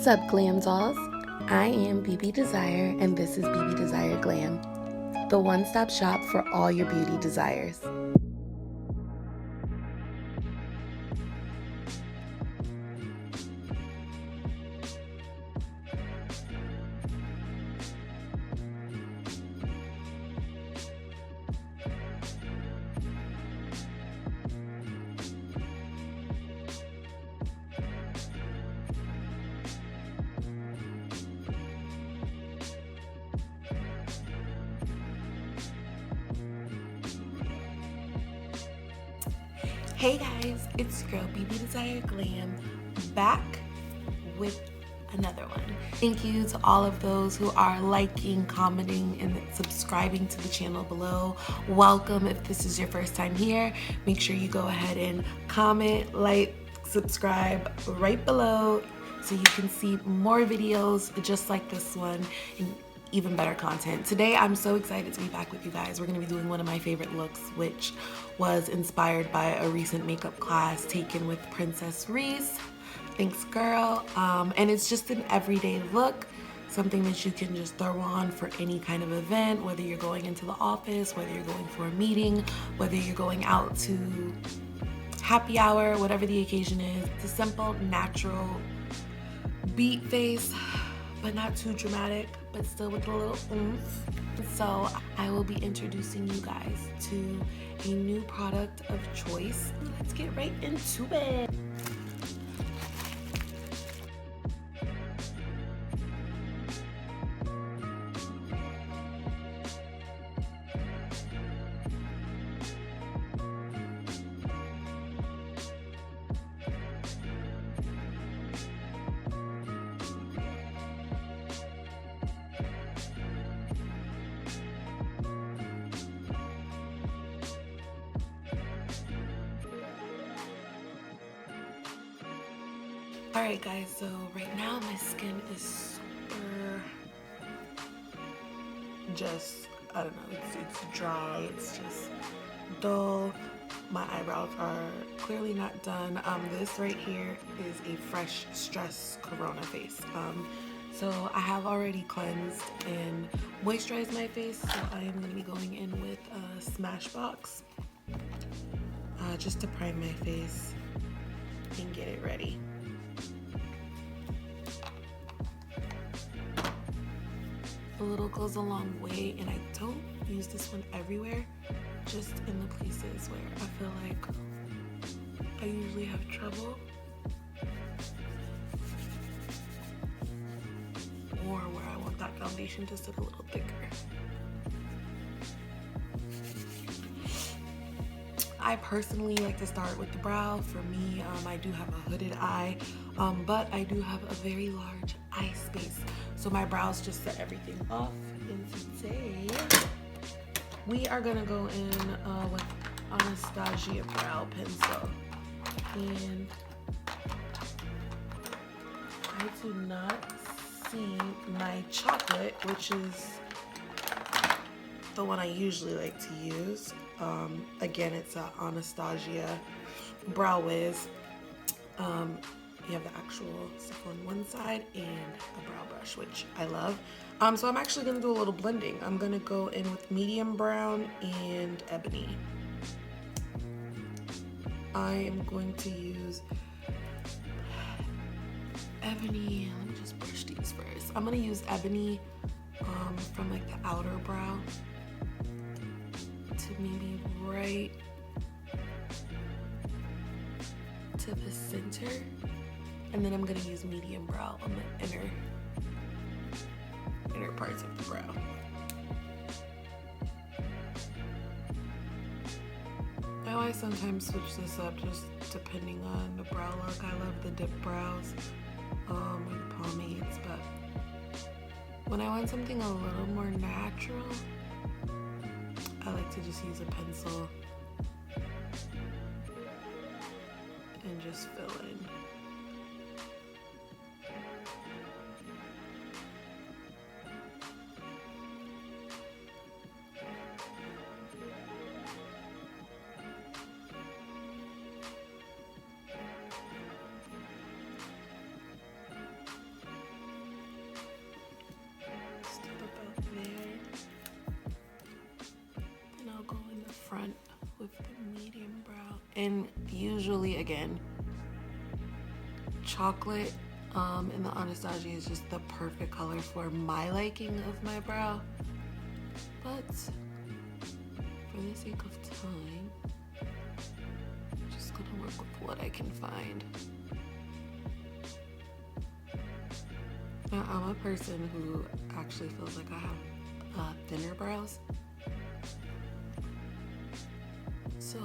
What's up, Glam Dolls? I am BBDesire, and this is BBDesire Glam, the one-stop shop for all your beauty desires. Hey guys, it's your girl BBDesire Glam, back with another one. Thank you to all of those who are liking, commenting, and subscribing to the channel below. Welcome. If this is your first time here, make sure you go ahead and comment, like, subscribe right below so you can see more videos just like this one and even better content. Today I'm so excited to be back with you guys. We're going to be doing one of my favorite looks, which was inspired by a recent makeup class taken with Princess Rese. Thanks, girl. And it's just an everyday look, something that you can just throw on for any kind of event, whether you're going into the office, whether you're going for a meeting, whether you're going out to happy hour, whatever the occasion is. It's a simple, natural beat face, but not too dramatic, but still with a little oomph. So I will be introducing you guys to a new product of choice. Let's get right into it. Alright guys, so right now my skin is super just, I don't know, it's dry, it's just dull. My eyebrows are clearly not done. This right here is a fresh stress corona face. So I have already cleansed and moisturized my face, so I am going to be going in with a Smashbox just to prime my face and get it ready. A little goes a long way, and I don't use this one everywhere, just in the places where I feel like I usually have trouble, or where I want that foundation to sit a little thicker. I personally like to start with the brow. For me, I do have a hooded eye, but I do have a very large eye space. So my brows just set everything off. And today, we are gonna go in with Anastasia brow pencil. And I do not see my chocolate, which is the one I usually like to use. Again, it's a Anastasia Brow Wiz. You have the actual stuff on one side and a brow brush, which I love. So I'm actually gonna do a little blending. I'm gonna go in with medium brown and ebony. I am going to use ebony. Let me just brush these first. I'm gonna use ebony from like the outer brow to maybe right to the center, and then I'm gonna use medium brow on the inner parts of the brow. I always sometimes switch this up just depending on the brow look. I love the dip brows or the pomades, but when I want something a little more natural, I like to just use a pencil and just fill in. And usually, again, chocolate and the Anastasia is just the perfect color for my liking of my brow. But for the sake of time, I'm just gonna work with what I can find. Now, I'm a person who actually feels like I have thinner brows. So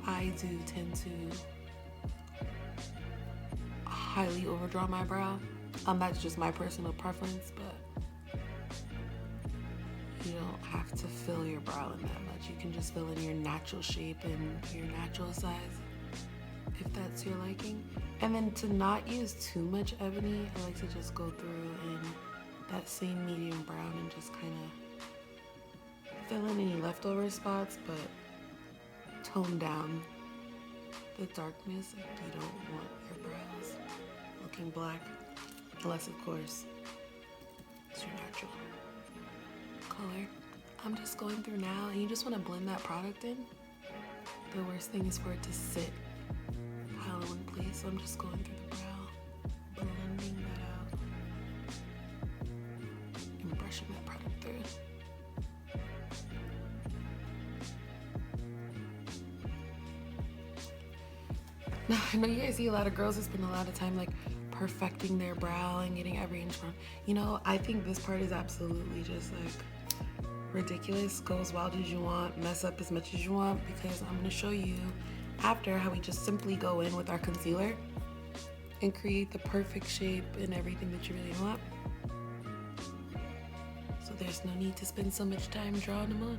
I do tend to highly overdraw my brow. That's just my personal preference, but you don't have to fill your brow in that much. You can just fill in your natural shape and your natural size, if that's your liking. And then to not use too much ebony, I like to just go through in that same medium brown and just kind of fill in any leftover spots, but tone down the darkness. Like, you don't want your brows looking black, unless of course it's your natural color. I'm just going through now, and you just want to blend that product in. The worst thing is for it to sit pile in one place, so I'm just going through the brow, blending that out, and brushing that product through. Now, I know you guys see a lot of girls who spend a lot of time like perfecting their brow and getting every inch from, you know, I think this part is absolutely just like ridiculous. Go as wild as you want, mess up as much as you want, because I'm gonna show you after how we just simply go in with our concealer and create the perfect shape and everything that you really want. So there's no need to spend so much time drawing them on.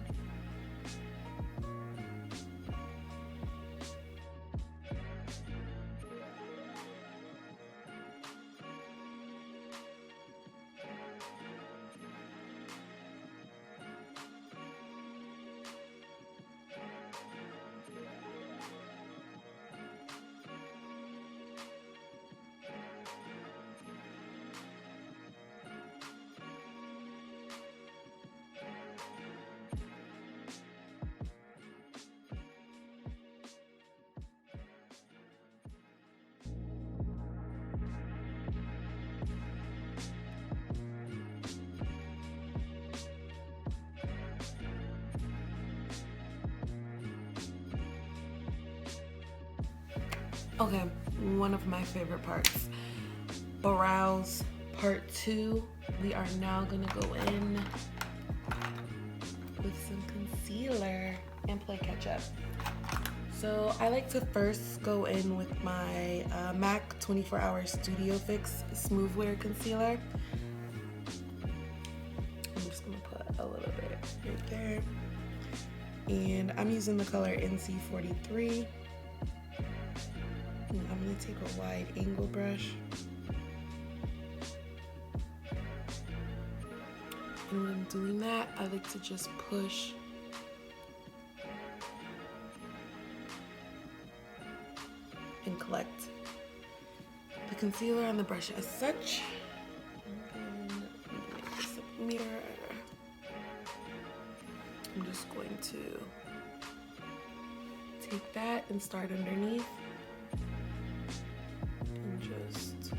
Okay, one of my favorite parts, brows part 2. We are now gonna go in with some concealer and play catch up. So I like to first go in with my MAC 24 Hour Studio Fix Smooth Wear Concealer. I'm just gonna put a little bit right there. And I'm using the color NC43. And I'm gonna take a wide angle brush. And when I'm doing that, I like to just push and collect the concealer on the brush as such. And then I'm gonna make this a mirror. I'm just going to take that and start underneath. And just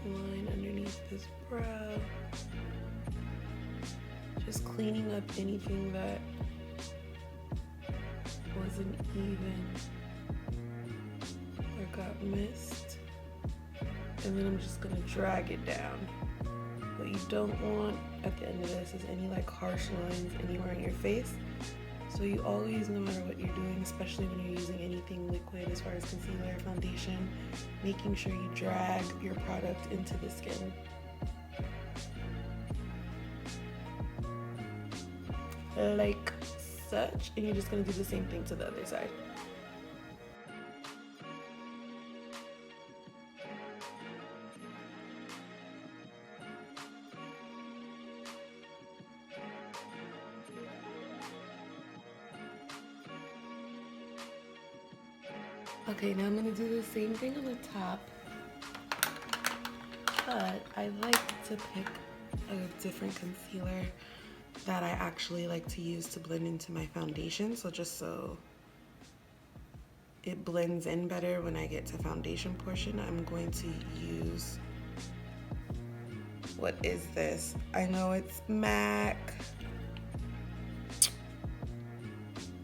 line underneath this brow. Just cleaning up anything that wasn't even or got missed. And then I'm just gonna drag it down. What you don't want at the end of this is any like harsh lines anywhere in your face. So you always, no matter what you're doing, especially when you're using anything liquid as far as concealer or foundation, making sure you drag your product into the skin. Like such, and you're just gonna do the same thing to the other side. Okay, now I'm gonna do the same thing on the top, but I like to pick a different concealer that I actually like to use to blend into my foundation. So just so it blends in better when I get to foundation portion, I'm going to use, what is this? I know it's MAC.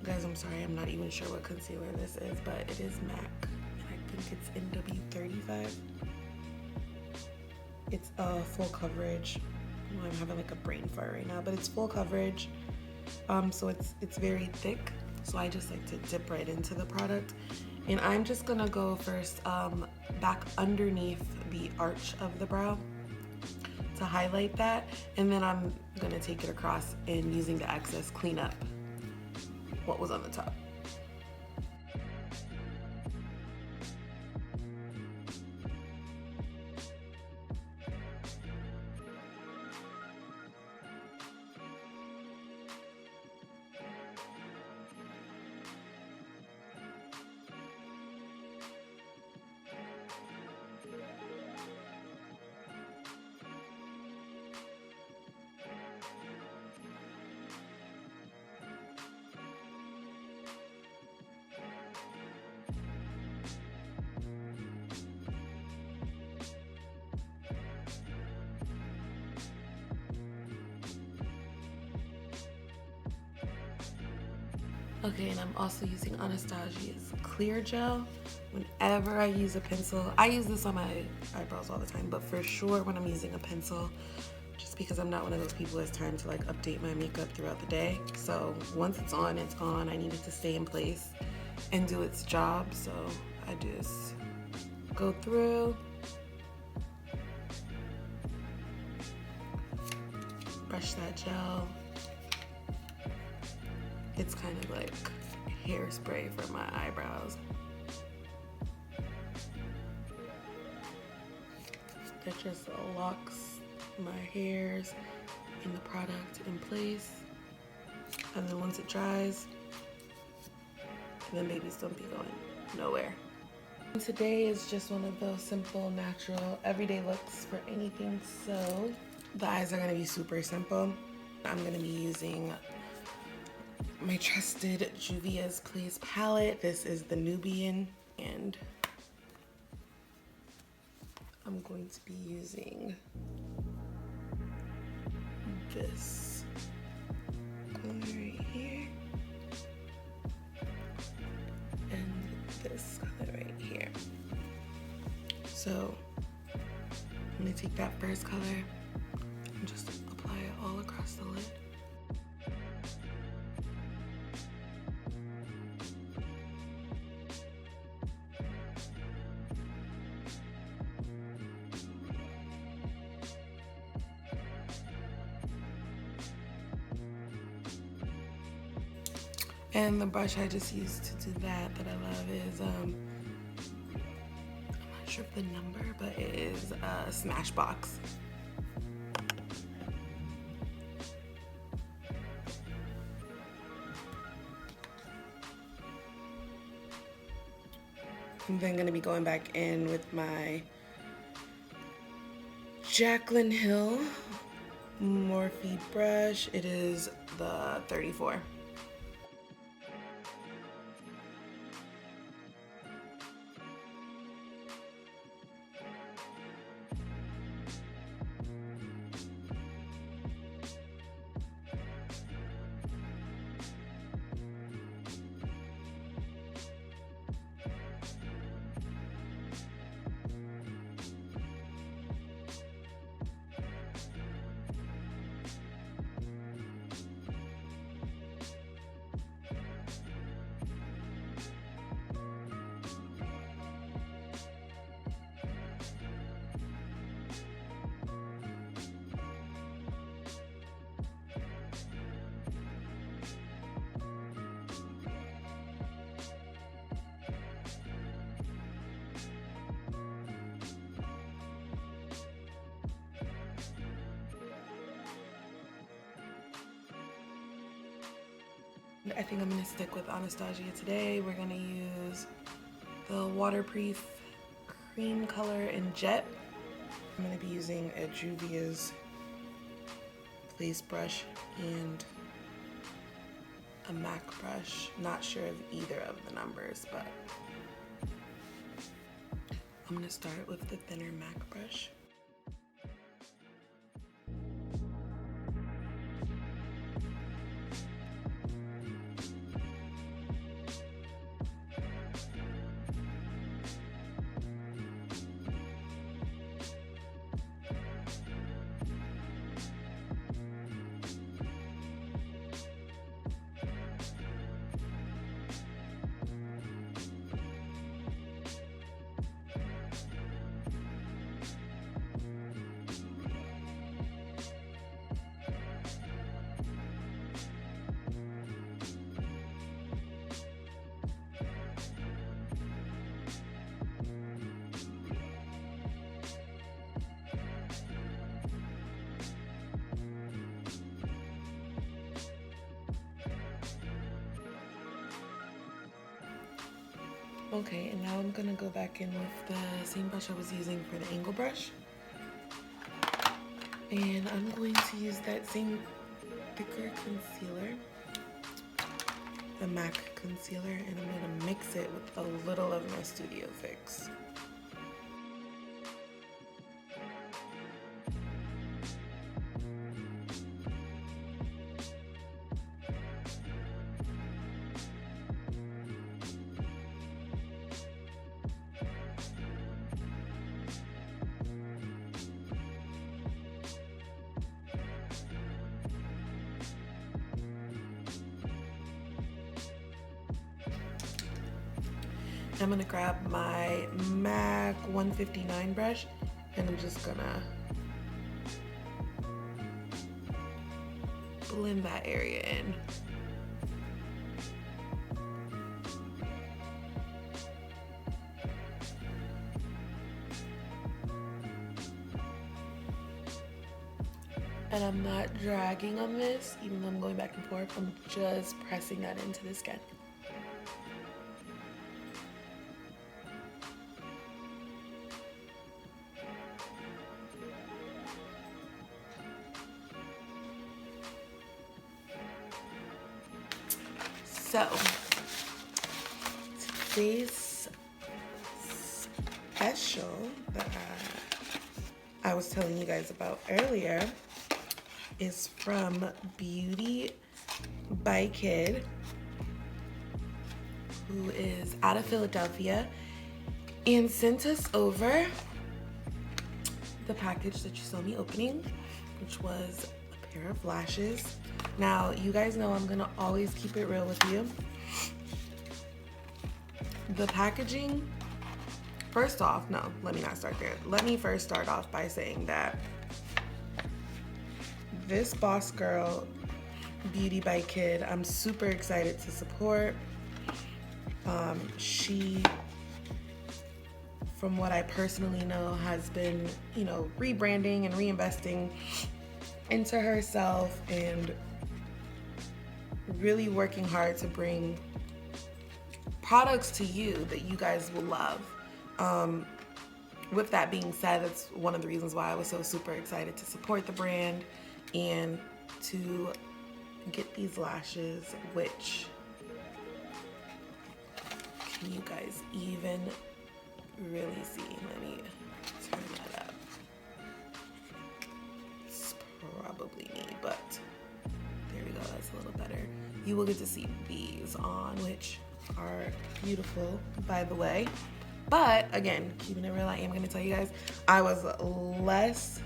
Guys, I'm sorry, I'm not even sure what concealer this is, but it is MAC. And I think it's NW35. It's full coverage. Well, I'm having like a brain fart right now, but it's full coverage. So it's very thick. So I just like to dip right into the product. And I'm just gonna go first back underneath the arch of the brow to highlight that. And then I'm gonna take it across and using the excess clean up what was on the top. Okay, and I'm also using Anastasia's clear gel. Whenever I use a pencil, I use this on my eyebrows all the time, but for sure when I'm using a pencil, just because I'm not one of those people who has time to like update my makeup throughout the day. So once it's on, it's on. I need it to stay in place and do its job. So I just go through, brush that gel. It's kind of like hairspray for my eyebrows. That just locks my hairs and the product in place. And then once it dries, then babies don't be going nowhere. And today is just one of those simple, natural, everyday looks for anything. So the eyes are gonna be super simple. I'm gonna be using my trusted Juvia's Place palette. This is the Nubian, and I'm going to be using this color right here and this color right here. So I'm gonna take that first color and just apply it all across the lid. And the brush I just used to do that I love is, I'm not sure of the number, but it is a Smashbox. I'm then gonna be going back in with my Jaclyn Hill Morphe brush. It is the 34. I think I'm gonna stick with Anastasia today. We're gonna use the waterproof cream color in Jet. I'm gonna be using a Juvia's face brush and a MAC brush. Not sure of either of the numbers, but I'm gonna start with the thinner MAC brush. Okay, and now I'm gonna go back in with the same brush I was using for the angle brush. And I'm going to use that same thicker concealer, the MAC concealer, and I'm gonna mix it with a little of my Studio Fix. I'm gonna grab my MAC 159 brush and I'm just gonna blend that area in. And I'm not dragging on this, even though I'm going back and forth, I'm just pressing that into the skin. So, today's special that I was telling you guys about earlier is from Beauty by Kid, who is out of Philadelphia, and sent us over the package that you saw me opening, which was a pair of lashes. Now, you guys know I'm gonna always keep it real with you. The packaging, first off, no, let me not start there. Let me first start off by saying that this boss girl, Beauty by Kid, I'm super excited to support. She, from what I personally know, has been, rebranding and reinvesting into herself and really working hard to bring products to you that you guys will love. With that being said, that's one of the reasons why I was so super excited to support the brand and to get these lashes, which, can you guys even really see? Let me turn that up. It's probably me, but there we go, that's a little better. You will get to see these on, which are beautiful, by the way. But again, keeping it real, I am gonna tell you guys, I was less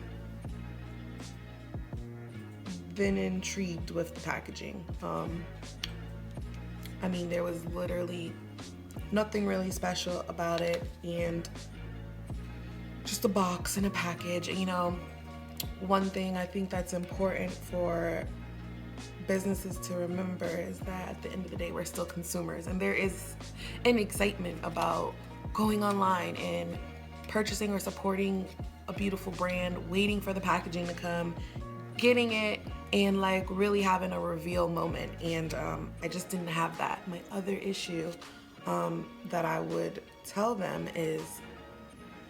than intrigued with the packaging. I mean, there was literally nothing really special about it, and just a box and a package. One thing I think that's important for businesses to remember is that at the end of the day, we're still consumers, and there is an excitement about going online and purchasing or supporting a beautiful brand, waiting for the packaging to come, getting it, and really having a reveal moment. And I just didn't have that. My other issue that I would tell them is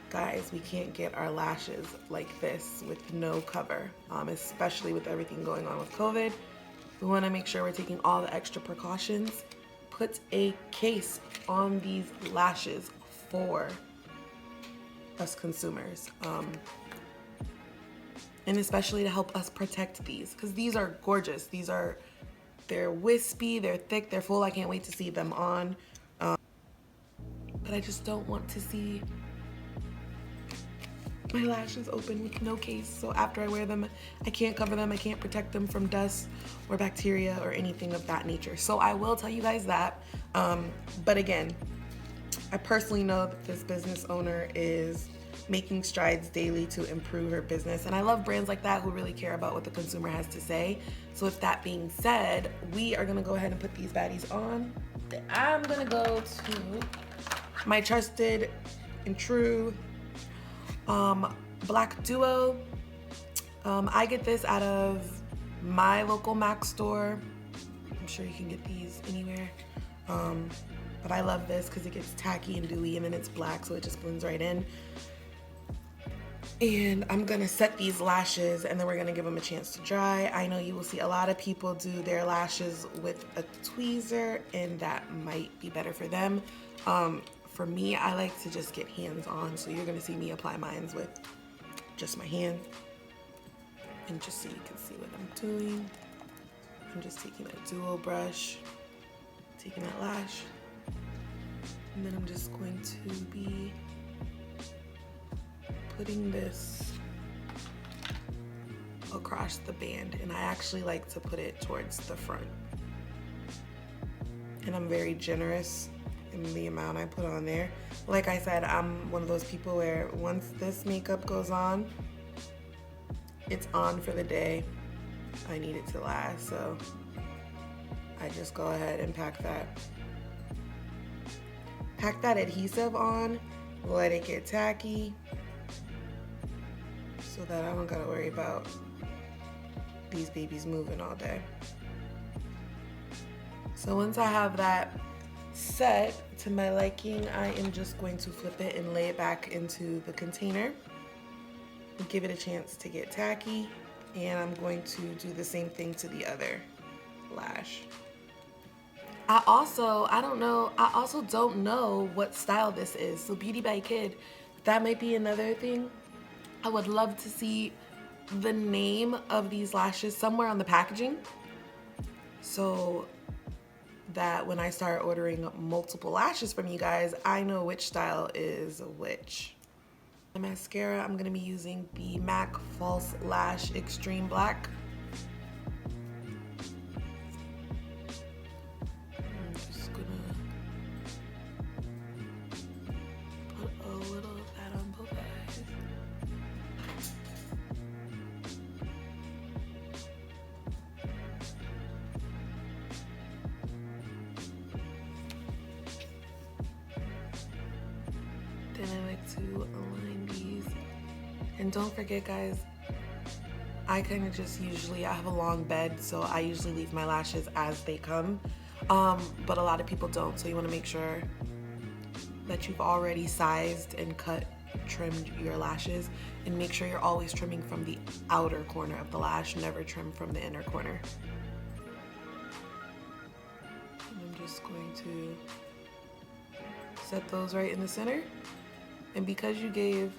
guys, we can't get our lashes like this with no cover, especially with everything going on with COVID. We want to make sure we're taking all the extra precautions. Put a case on these lashes for us consumers, and especially to help us protect these, because these are gorgeous. They're wispy, they're thick, they're full. I can't wait to see them on, but I just don't want to see my lashes open with no case. So after I wear them, I can't cover them, I can't protect them from dust or bacteria or anything of that nature. So I will tell you guys that, but again, I personally know that this business owner is making strides daily to improve her business, and I love brands like that who really care about what the consumer has to say. So with that being said, we are gonna go ahead and put these baddies on. I'm gonna go to my trusted and true black duo. I get this out of my local Mac store. I'm sure you can get these anywhere, but I love this because it gets tacky and dewy, and then it's black, so it just blends right in. And I'm gonna set these lashes, and then we're gonna give them a chance to dry. I know you will see a lot of people do their lashes with a tweezer, and that might be better for them. For me, I like to just get hands on, so you're gonna see me apply mine with just my hand. And just so you can see what I'm doing, I'm just taking a duo brush, taking that lash, and then I'm just going to be putting this across the band, and I actually like to put it towards the front. And I'm very generous in the amount I put on there. Like I said, I'm one of those people where once this makeup goes on, it's on for the day. I need it to last, so I just go ahead and pack that adhesive on, let it get tacky, so that I don't gotta worry about these babies moving all day. So once I have that set to my liking, I am just going to flip it and lay it back into the container and give it a chance to get tacky. And I'm going to do the same thing to the other lash. I also don't know what style this is. So Beauty by Kid, that might be another thing. I would love to see the name of these lashes somewhere on the packaging, so that when I start ordering multiple lashes from you guys, I know which style is which. The mascara, I'm gonna be using the MAC False Lash Extreme Black. I'm just gonna put a little of that on both eyes. Then I like to align these. And don't forget, guys, I kind of just I have a long bed, so I usually leave my lashes as they come. But a lot of people don't, so you want to make sure that you've already sized and cut, trimmed your lashes, and make sure you're always trimming from the outer corner of the lash, never trim from the inner corner. And I'm just going to set those right in the center. And because you gave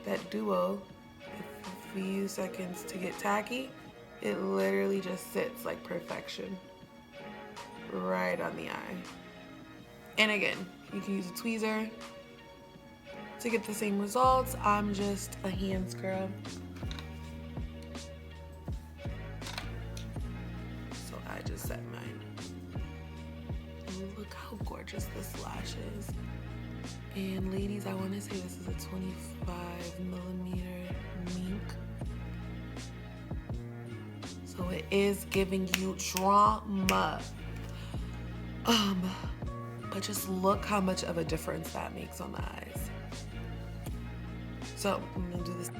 that duo a few seconds to get tacky, it literally just sits like perfection right on the eye. And again, you can use a tweezer to get the same results. I'm just a hands girl. So I just set mine. And look how gorgeous this lash is. And ladies, I want to say this is a 25mm Mink. So it is giving you drama. But just look how much of a difference that makes on the eyes. So I'm gonna do this.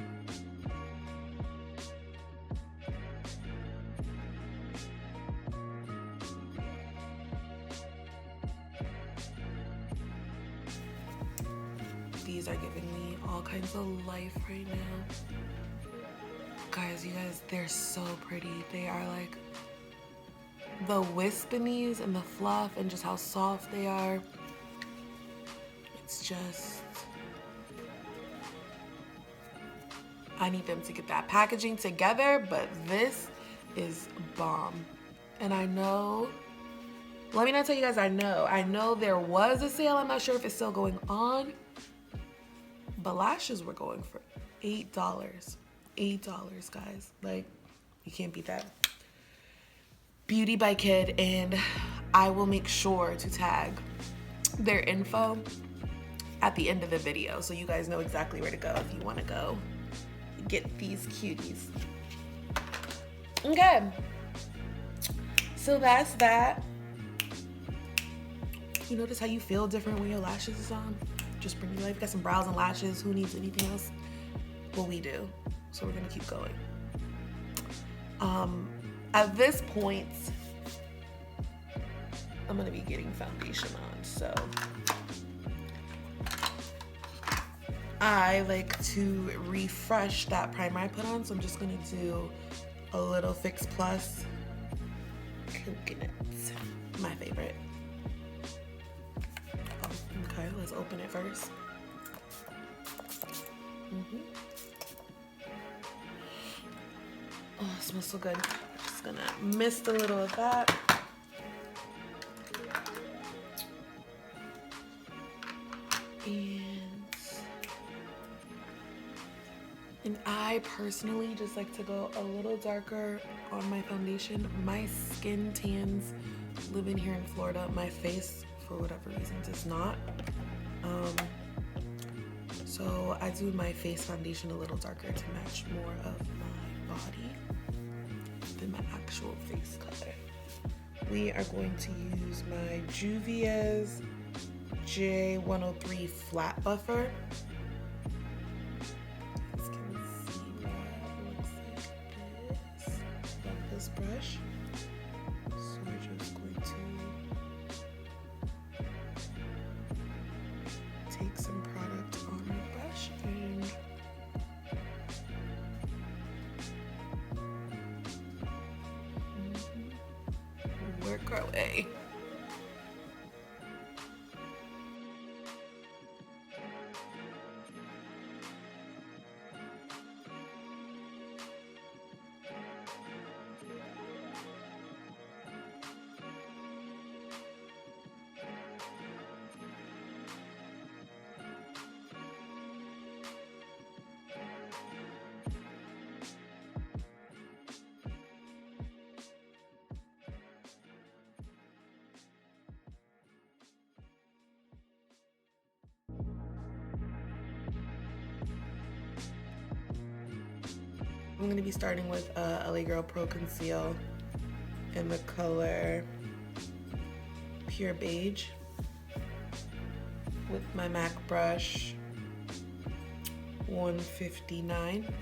these are giving me all kinds of life right now. Guys, you guys, they're so pretty. They are like the wisp in these and the fluff and just how soft they are. It's just, I need them to get that packaging together, but this is bomb. And I know, let me not tell you guys, I know there was a sale. I'm not sure if it's still going on, but lashes were going for $8. $8, guys. Like, you can't beat that. Beauty by Kid, and I will make sure to tag their info at the end of the video so you guys know exactly where to go if you want to go get these cuties. Okay, so that's that. You notice how you feel different when your lashes is on? Just bring your life. Got some brows and lashes. Who needs anything else? Well, we do. So we're gonna keep going. At this point, I'm gonna be getting foundation on, so I like to refresh that primer I put on, so I'm just gonna do a little Fix Plus Coconut, my favorite. Okay, let's open it first. Oh, it smells so good. I'm just gonna mist a little of that. And I personally just like to go a little darker on my foundation. My skin tans living here in Florida. My face, for whatever reason, does not. So I do my face foundation a little darker to match more of my body than my actual face color. We are going to use my Juvia's J103 Flat Buffer. You guys can see that looks like this. Love this brush. So we're just going to take some product on our brush and work our way. I'm going to be starting with LA Girl Pro Conceal in the color Pure Beige with my MAC brush 159.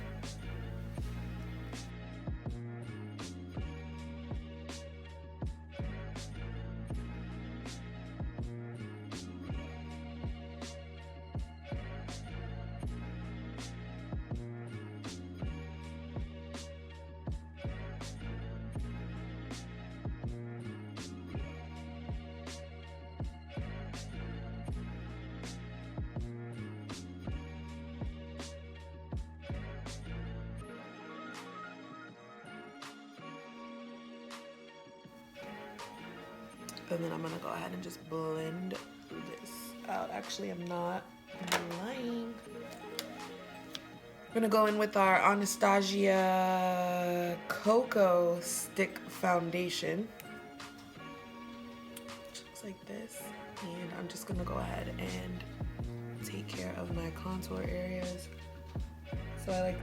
And then I'm gonna go ahead and just blend this out. Actually, I'm not lying. We're gonna go in with our Anastasia Cocoa Stick Foundation. Which looks like this. And I'm just gonna go ahead and take care of my contour areas. So I like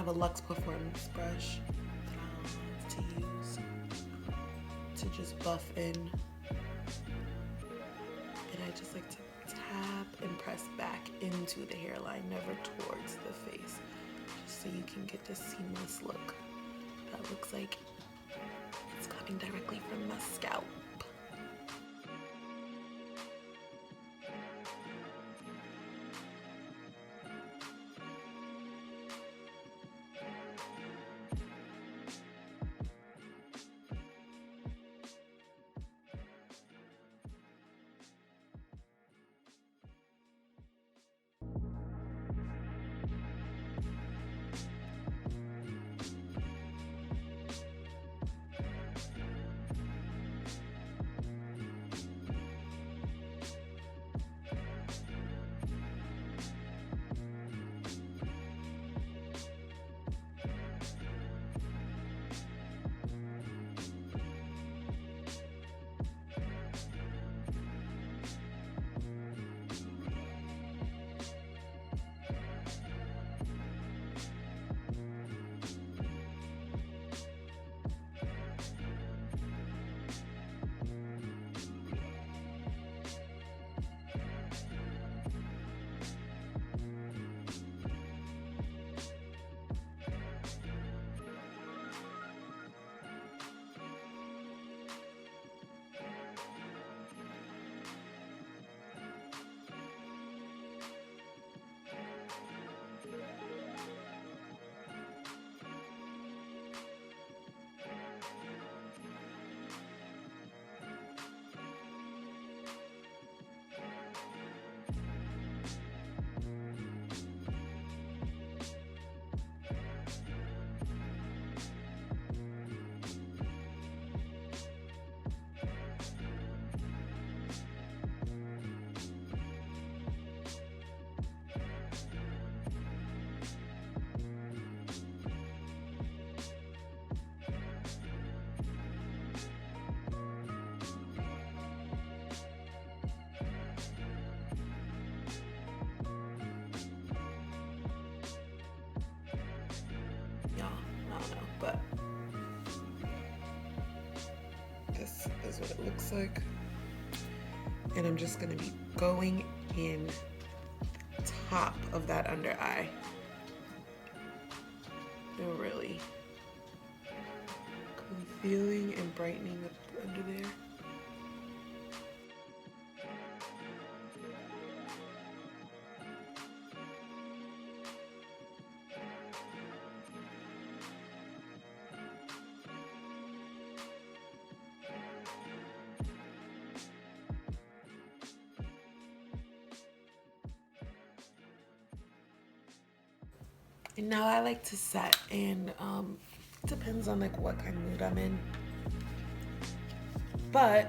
have a Luxe Performance brush that I love to use to just buff in. And I just like to tap and press back into the hairline, never towards the face, just so you can get this seamless look that looks like it's coming directly from my scalp. But this is what it looks like. And I'm just gonna be going in top of that under eye. And really concealing and brightening up under there. And now I like to set, and depends on like what kind of mood I'm in. But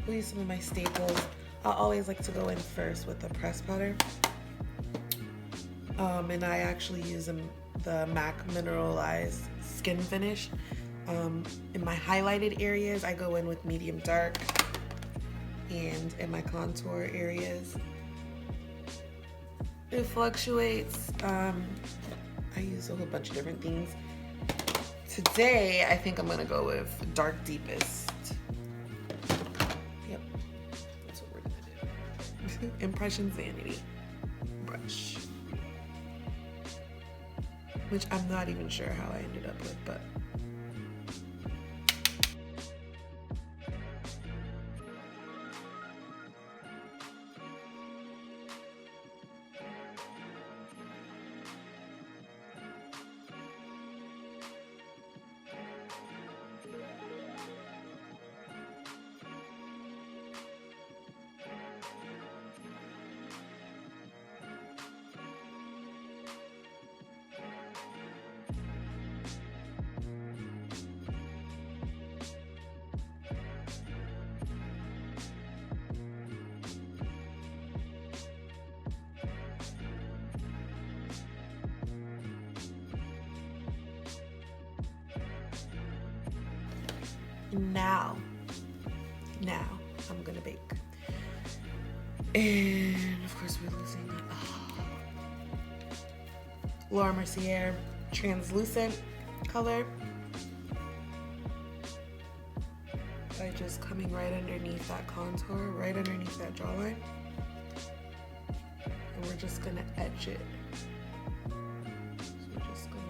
we'll use some of my staples. I always like to go in first with the pressed powder. And I actually use the MAC Mineralized Skin Finish. In my highlighted areas, I go in with medium dark, and in my contour areas, it fluctuates. I use a whole bunch of different things. Today, I think I'm gonna go with Dark Deepest. Yep, that's what we're gonna do. Impression Vanity brush. Which I'm not even sure how I ended up with, but now I'm gonna bake. And of course we're losing Laura Mercier translucent color by just coming right underneath that contour, right underneath that jawline. And we're just gonna etch it. So we're just gonna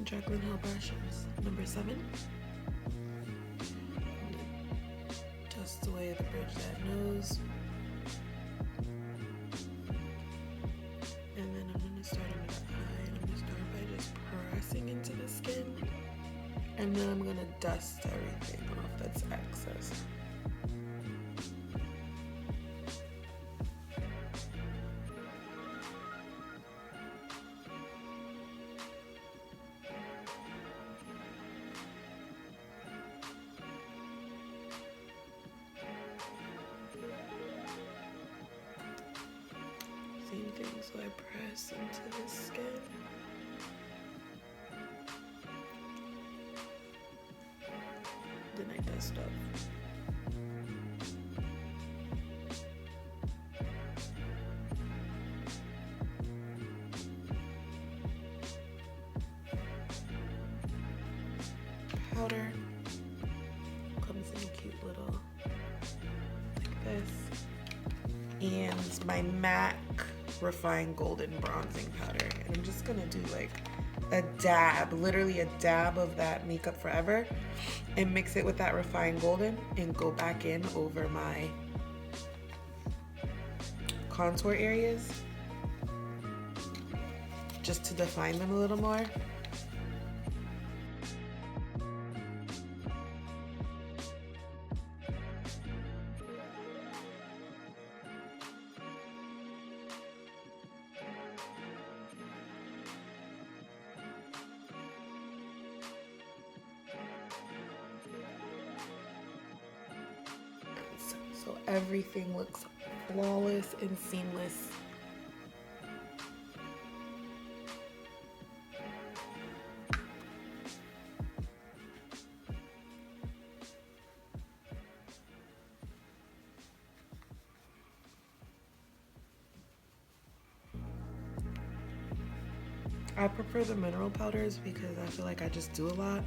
Jacqueline Hill brush number 7. Dust away the bridge that nose. And then I'm gonna start in the eye, and I'm gonna start by just pressing into the skin. And then I'm gonna dust everything off that's excess. Same thing, so I press into the skin. Then I dust off. Powder comes in a cute little like this. And my MAC Refined Golden Bronzing Powder. And I'm just gonna do like a dab, literally a dab of that Makeup Forever and mix it with that Refined Golden and go back in over my contour areas just to define them a little more. So everything looks flawless and seamless. I prefer the mineral powders because I feel like I just do a lot,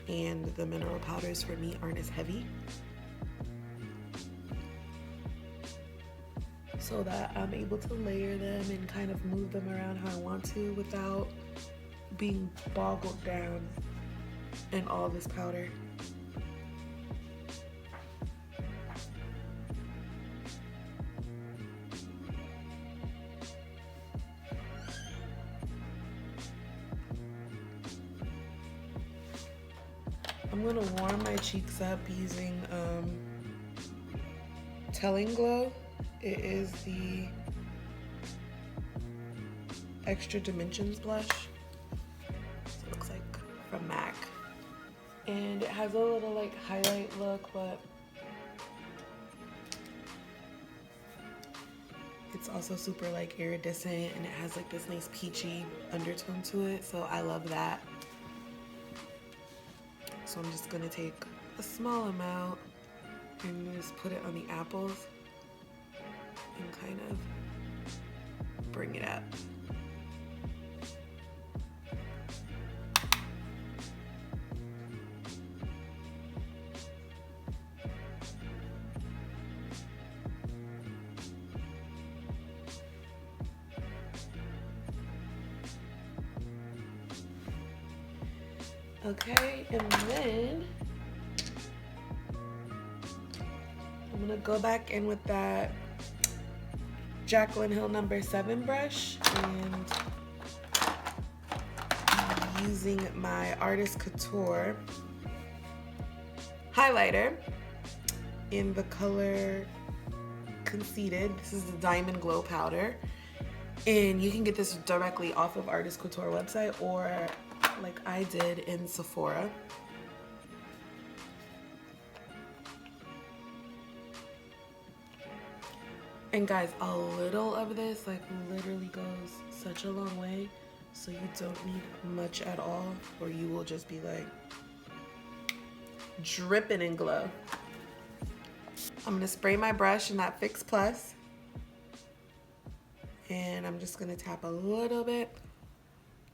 and the mineral powders for me aren't as heavy. So that I'm able to layer them and kind of move them around how I want to without being boggled down in all this powder. I'm gonna warm my cheeks up using Telling Glow. It is the Extra Dimensions blush. So it looks like from MAC. And it has a little like highlight look, but it's also super like iridescent, and it has like this nice peachy undertone to it. So I love that. So I'm just gonna take a small amount and just put it on the apples and kind of bring it up. Okay, and then I'm gonna go back in with that Jaclyn Hill number 7 brush and using my Artist Couture highlighter in the color Conceited. This is the Diamond Glow powder, and you can get this directly off of Artist Couture website or like I did in Sephora. And guys, a little of this like literally goes such a long way, so you don't need much at all or you will just be like dripping in glow. I'm gonna spray my brush in that Fix Plus, and I'm just gonna tap a little bit,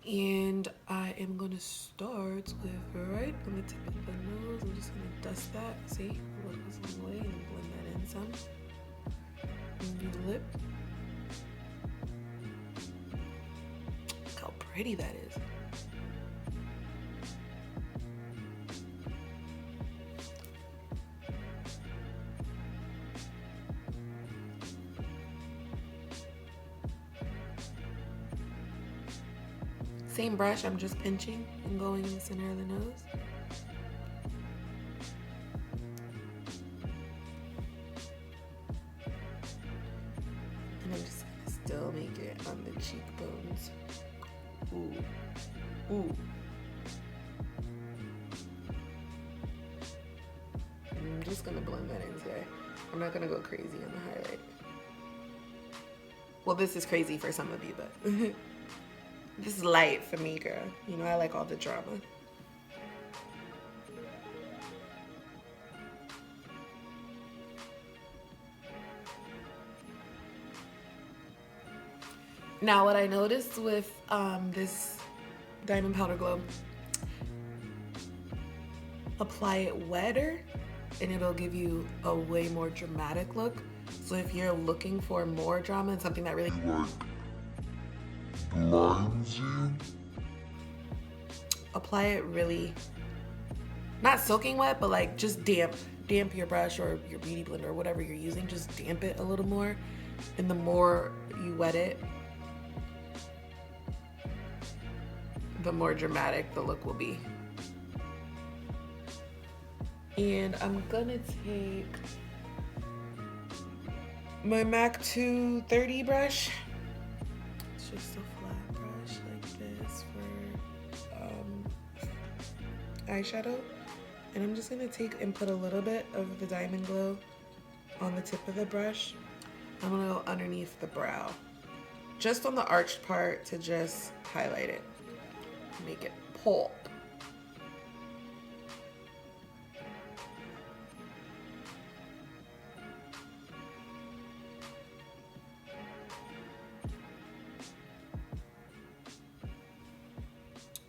and I am gonna start with right on the tip of the nose. I'm just gonna dust that. See, it goes a long way, and blend that in some. And your lip. Look how pretty that is. Same brush, I'm just pinching and going in the center of the nose. And I'm just gonna still make it on the cheekbones. Ooh, ooh. I'm just gonna blend that in today. I'm not gonna go crazy on the highlight. Well, this is crazy for some of you, but this is light for me, girl. You know, I like all the drama. Now, what I noticed with this Diamond Powder Glow, apply it wetter and it'll give you a way more dramatic look. So if you're looking for more drama and something that really blinds you, apply it really, not soaking wet, but like just damp your brush or your beauty blender or whatever you're using. Just damp it a little more, and the more you wet it, the more dramatic the look will be. And I'm gonna take my MAC 230 brush. It's just a flat brush like this for eyeshadow. And I'm just gonna take and put a little bit of the Diamond Glow on the tip of the brush. I'm gonna go underneath the brow, just on the arched part, to just highlight it, make it pop.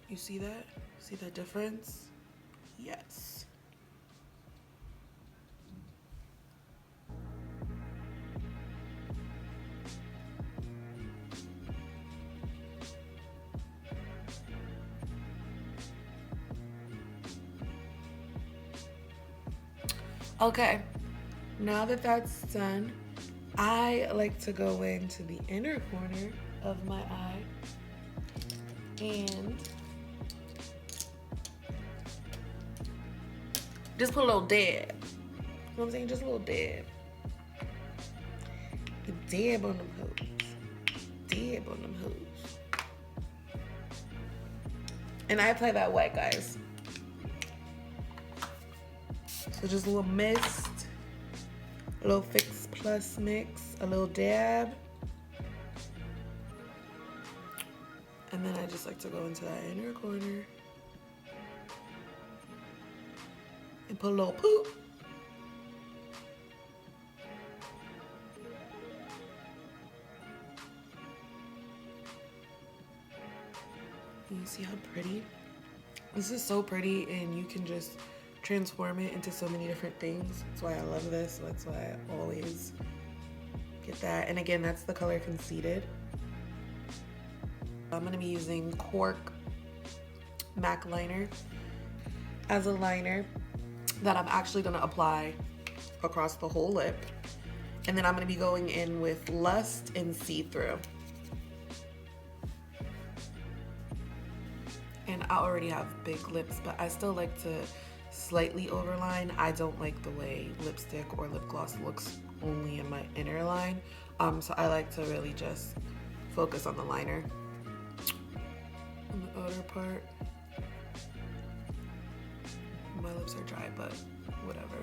You see that? See the difference? Yes. Okay, now that that's done, I like to go into the inner corner of my eye and just put a little dab. You know what I'm saying? Just a little dab. Dab on them hoes. Dab on them hoes. And I apply that wet, guys. So just a little mist, a little Fix Plus mix, a little dab. And then I just like to go into that inner corner and put a little poop. And you see how pretty? This is so pretty, and you can just transform it into so many different things. That's why I love this. That's why I always get that. And again, that's the color Conceited. I'm gonna be using Cork MAC liner as a liner that I'm actually gonna apply across the whole lip. And then I'm gonna be going in with Lust and See-Through. And I already have big lips, but I still like to slightly overline. I don't like the way lipstick or lip gloss looks only in my inner line. So I like to really just focus on the liner. On the outer part. My lips are dry, but whatever.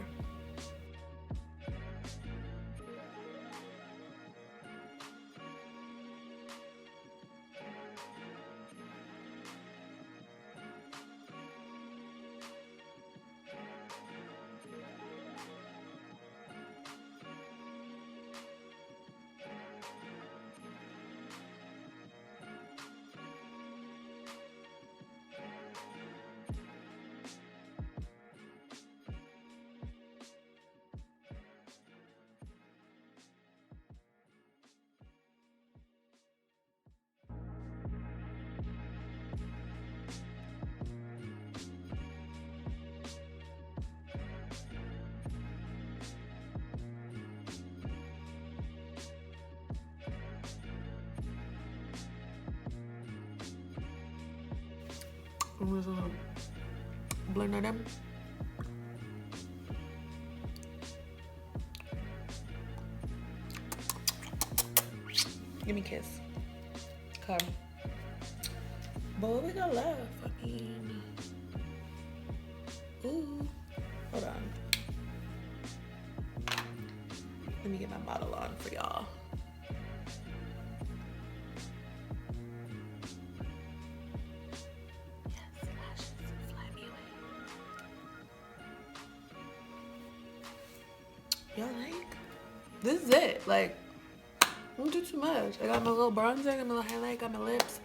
I'm just gonna blend that in. Give me a kiss. Come. But what we got left? I mean, ooh, hold on. Let me get my model on for y'all. Y'all like? This is it. Like, don't do too much. I got my little bronzer, I got my little highlight, got my lips.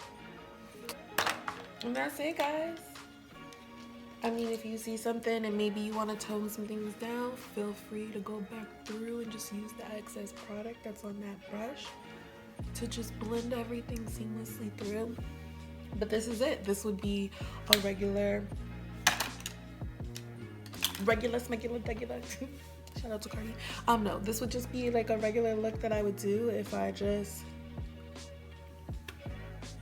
And that's it, guys. I mean, if you see something and maybe you want to tone some things down, feel free to go back through and just use the excess product that's on that brush to just blend everything seamlessly through. But this is it. This would be a regular smegular. Shout out to Cardi. No, this would just be like a regular look that I would do if I just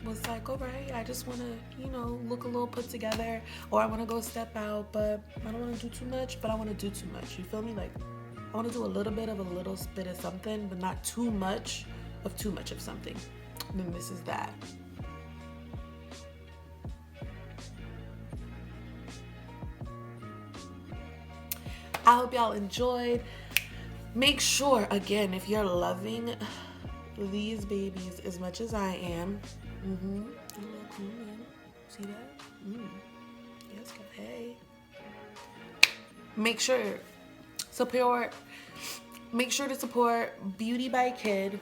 was like, all right, I just want to, you know, look a little put together, or I want to go step out, but I don't want to do too much, but I want to do too much. You feel me? Like, I want to do a little bit of something, but not too much of something. And then this is that. I hope y'all enjoyed. Make sure, again, if you're loving these babies as much as I am, see that? Yes, hey. Make sure to support Beauty by Kid.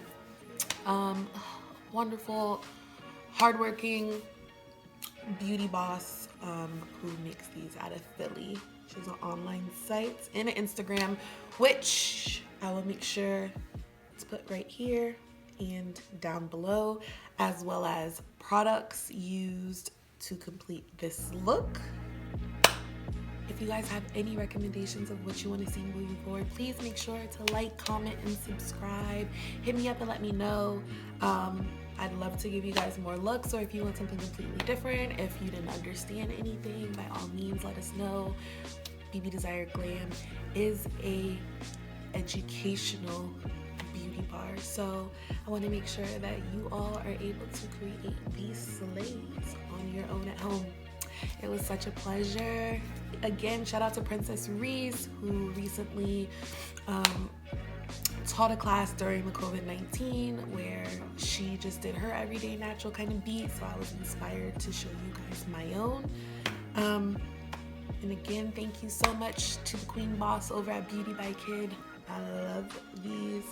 Wonderful, hardworking beauty boss who makes these out of Philly. She has an online site and an Instagram, which I will make sure to put right here and down below, as well as products used to complete this look. If you guys have any recommendations of what you want to see moving forward, please make sure to like, comment, and subscribe. Hit me up and let me know. I'd love to give you guys more looks, or if you want something completely different, if you didn't understand anything, by all means let us know. BBDesire Glam is a educational beauty bar, so I want to make sure that you all are able to create these slaves on your own at home. It was such a pleasure. Again, shout out to Princess Rese, who recently taught a class during the COVID-19 where she just did her everyday natural kind of beat, so I was inspired to show you guys my own. And again, thank you so much to the Queen Boss over at Beauty by Kid. I love these.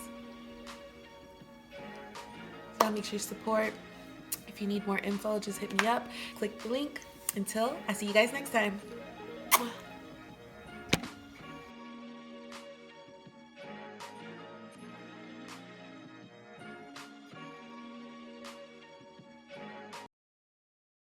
So make sure you support. If you need more info, just hit me up. Click the link. Until I see you guys next time.